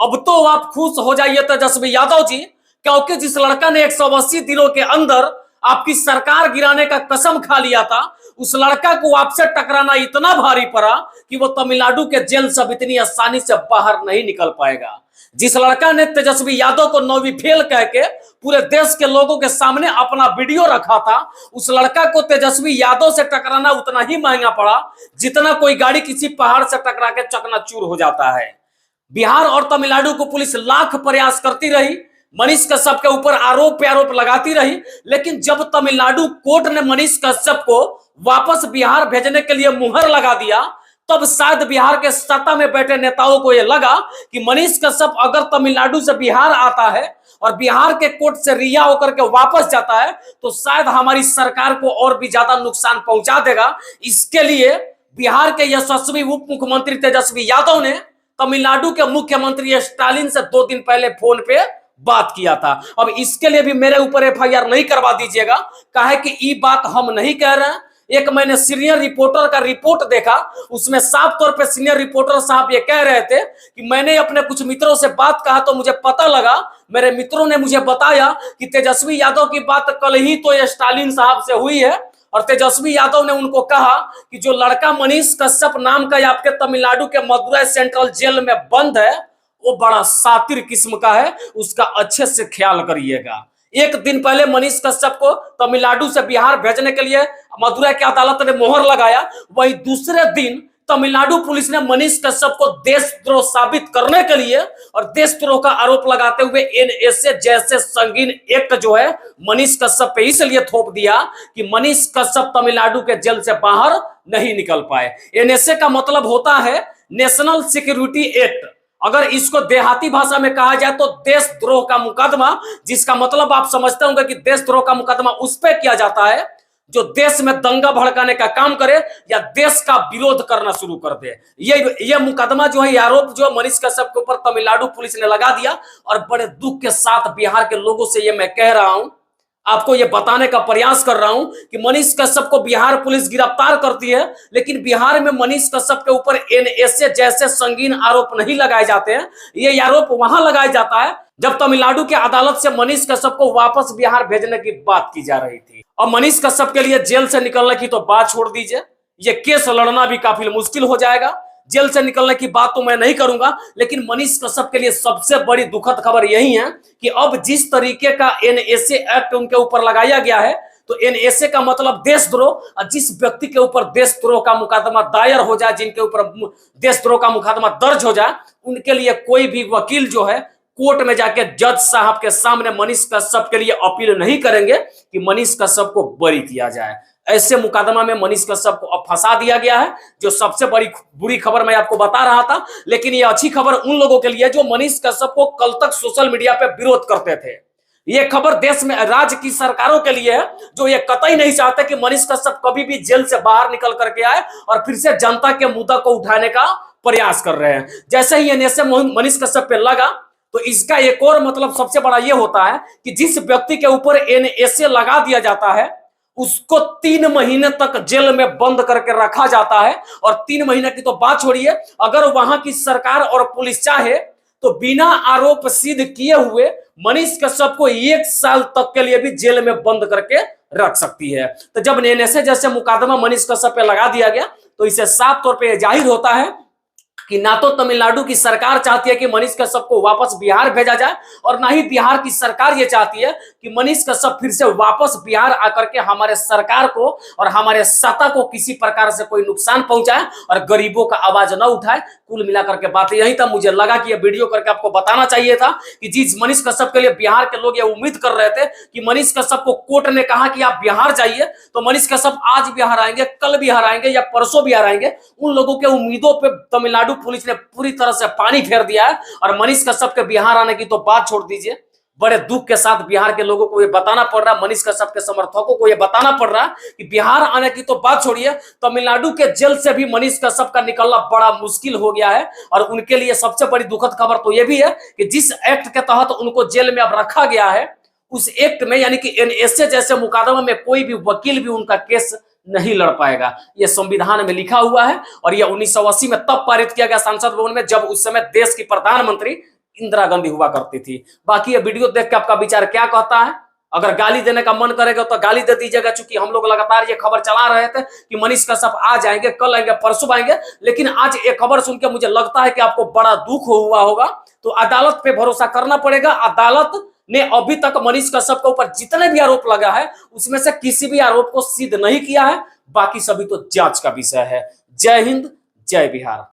अब तो आप खुश हो जाइए तेजस्वी यादव जी, क्योंकि जिस लड़का ने 180 दिनों के अंदर आपकी सरकार गिराने का कसम खा लिया था, उस लड़का को आपसे टकराना इतना भारी पड़ा कि वो तमिलनाडु के जेल से अब इतनी आसानी से बाहर नहीं निकल पाएगा। जिस लड़का ने तेजस्वी यादव को 9वीं फेल कह के पूरे देश के लोगों के सामने अपना वीडियो रखा था, उस लड़का को तेजस्वी यादव से टकराना उतना ही महंगा पड़ा जितना कोई गाड़ी किसी पहाड़ से टकरा के चकनाचूर हो जाता है। बिहार और तमिलनाडु को पुलिस लाख प्रयास करती रही, मनीष कश्यप के ऊपर आरोप पे आरोप लगाती रही, लेकिन जब तमिलनाडु कोर्ट ने मनीष कश्यप को वापस बिहार भेजने के लिए मुहर लगा दिया, तब शायद बिहार के सत्ता में बैठे नेताओं को यह लगा कि मनीष कश्यप अगर तमिलनाडु से बिहार आता है और बिहार के कोर्ट से रिहा होकर के वापस जाता है तो शायद हमारी सरकार को और भी ज्यादा नुकसान पहुंचा देगा। इसके लिए बिहार के यशस्वी उप मुख्यमंत्री तेजस्वी यादव ने तमिलनाडु के मुख्यमंत्री स्टालिन से 2 दिन पहले फोन पे बात किया था। अब इसके लिए भी मेरे ऊपर एफआईआर नहीं करवा दीजिएगा, काहे कि ये बात हम नहीं कह रहे हैं। एक मैंने सीनियर रिपोर्टर का रिपोर्ट देखा, उसमें साफ तौर पे सीनियर रिपोर्टर साहब ये कह रहे थे कि मैंने अपने कुछ मित्रों से बात कहा तो मुझे पता लगा, मेरे मित्रों ने मुझे बताया कि तेजस्वी यादव की बात कल ही तो स्टालिन साहब से हुई है और तेजस्वी यादव ने उनको कहा कि जो लड़का मनीष कश्यप नाम का आपके तमिलनाडु के मदुरै सेंट्रल जेल में बंद है वो बड़ा सातिर किस्म का है, उसका अच्छे से ख्याल करिएगा। एक दिन पहले मनीष कश्यप को तमिलनाडु से बिहार भेजने के लिए मदुरै की अदालत ने मोहर लगाया, वही दूसरे दिन तमिलनाडु पुलिस ने मनीष कश्यप को देशद्रोह साबित करने के लिए और देशद्रोह का आरोप लगाते हुए एनएसए जैसे संगीन एक्ट जो है मनीष कश्यप पे इसलिए थोप दिया कि मनीष कश्यप तमिलनाडु के जेल से बाहर नहीं निकल पाए। एनएसए का मतलब होता है नेशनल सिक्योरिटी एक्ट, अगर इसको देहाती भाषा में कहा जाए तो देशद्रोह का मुकदमा, जिसका मतलब आप समझते होंगे कि देशद्रोह का मुकदमा उस पर किया जाता है जो देश में दंगा भड़काने का काम करे या देश का विरोध करना शुरू कर दे। ये मुकदमा जो है, आरोप जो मनीष कश्यप के ऊपर तमिलनाडु पुलिस ने लगा दिया और बड़े दुख के साथ बिहार के लोगों से ये मैं कह रहा हूं, आपको ये बताने का प्रयास कर रहा हूं कि मनीष कश्यप को बिहार पुलिस गिरफ्तार करती है, लेकिन बिहार में मनीष कश्यप के ऊपर एनएसए जैसे संगीन आरोप नहीं लगाए जाते हैं। ये आरोप वहां लगाया जाता है जब तमिलनाडु की अदालत से मनीष कश्यप को वापस बिहार भेजने की बात की जा रही थी। और मनीष कश्यप के लिए जेल से निकलने की तो बात छोड़ दीजिए, ये केस लड़ना भी काफी मुश्किल हो जाएगा। जेल से निकलने की बात तो मैं नहीं करूंगा, लेकिन मनीष कश्यप के लिए सबसे बड़ी दुखद खबर यही है कि अब जिस तरीके का एनएसए एक्ट उनके ऊपर लगाया गया है, तो एनएसए का मतलब देशद्रोह, और जिस व्यक्ति के ऊपर देशद्रोह का मुकदमा दायर हो जाए, जिनके ऊपर देशद्रोह का मुकदमा दर्ज हो जाए, उनके लिए कोई भी वकील जो है कोर्ट में जाके जज साहब के सामने मनीष कश्यप के लिए अपील नहीं करेंगे कि मनीष कश्यप को बरी किया जाए। ऐसे मुकदमा में मनीष कश्यप को अब फंसा दिया गया है, जो सबसे बड़ी बुरी खबर मैं आपको बता रहा था। लेकिन ये अच्छी खबर उन लोगों के लिए जो मनीष कश्यप को कल तक सोशल मीडिया पे विरोध करते थे। ये खबर देश में राज्य की सरकारों के लिए है जो ये कतई नहीं चाहते कि मनीष कश्यप कभी भी जेल से बाहर निकल करके आए और फिर से जनता के मुद्दा को उठाने का प्रयास कर रहे हैं। जैसे ही एनएसए मनीष कश्यप पे लगा तो इसका एक और मतलब सबसे बड़ा ये होता है कि जिस व्यक्ति के ऊपर एनएसए लगा दिया जाता है उसको 3 महीने तक जेल में बंद करके रखा जाता है। और 3 महीने की तो बात छोड़िए, अगर वहां की सरकार और पुलिस चाहे तो बिना आरोप सिद्ध किए हुए मनीष कश्यप को 1 साल तक के लिए भी जेल में बंद करके रख सकती है। तो जब एनएसए जैसे मुकदमा मनीष कश्यप पे लगा दिया गया तो इसे साफ तौर पर जाहिर होता है कि ना तो तमिलनाडु की सरकार चाहती है कि मनीष कश्यप को वापस बिहार भेजा जाए और ना ही बिहार की सरकार ये चाहती है कि मनीष कश्यप फिर से वापस बिहार आकर के हमारे सरकार को और हमारे सत्ता को किसी प्रकार से कोई नुकसान पहुंचाए और गरीबों का आवाज न उठाए। कुल मिलाकर के बात यही था। मुझे लगा कि यह वीडियो करके आपको बताना चाहिए था कि जिस मनीष कश्यप के लिए बिहार के लोग ये उम्मीद कर रहे थे कि मनीष कश्यप को कोर्ट ने कहा कि आप बिहार जाइए, तो मनीष कश्यप आज बिहार आएंगे, कल बिहार आएंगे या परसों बिहार आएंगे। उन लोगों के उम्मीदों पर तमिलनाडु पुलिस ने पूरी तरह से पानी फेर दिया है और मनीष कश्यप के बिहार आने की तो बात छोड़ दीजिए। बड़े दुख के साथ बिहार के लोगों को यह बताना पड़ रहा है, मनीष कश्यप के समर्थकों को यह बताना पड़ रहा है कि बिहार आने की तो बात छोड़िए, तमिलनाडु के जेल से भी मनीष कश्यप का निकलना बड़ा मुश्किल हो गया है। और उनके लिए सबसे बड़ी दुखद खबर तो यह भी है कि जिस एक्ट के तहत उनको जेल में अब रखा गया है, उस एक्ट में यानी कि एनएसए जैसे मुकदमा में कोई भी वकील भी उनका केस नहीं लड़ पाएगा। यह संविधान में लिखा हुआ है और यह 1980 में तब पारित किया गया संसद भवन में जब उस समय देश की प्रधानमंत्री इंदिरा गांधी हुआ करती थी। बाकी ये वीडियो देख के आपका विचार क्या कहता है? अगर गाली देने का मन करेगा तो गाली दे दीजिएगा, चूंकि हम लोग लगातार ये खबर चला रहे थे कि मनीष कश्यप आज आएंगे, कल आएंगे, परसों आएंगे, लेकिन आज एक खबर सुन के मुझे लगता है कि आपको बड़ा दुख हुआ होगा। तो अदालत पे भरोसा करना पड़ेगा। अदालत ने अभी तक मनीष कश्यप के ऊपर जितने भी आरोप लगा है उसमें से किसी भी आरोप को सिद्ध नहीं किया है। बाकी सभी तो जांच का विषय है। जय हिंद, जय बिहार।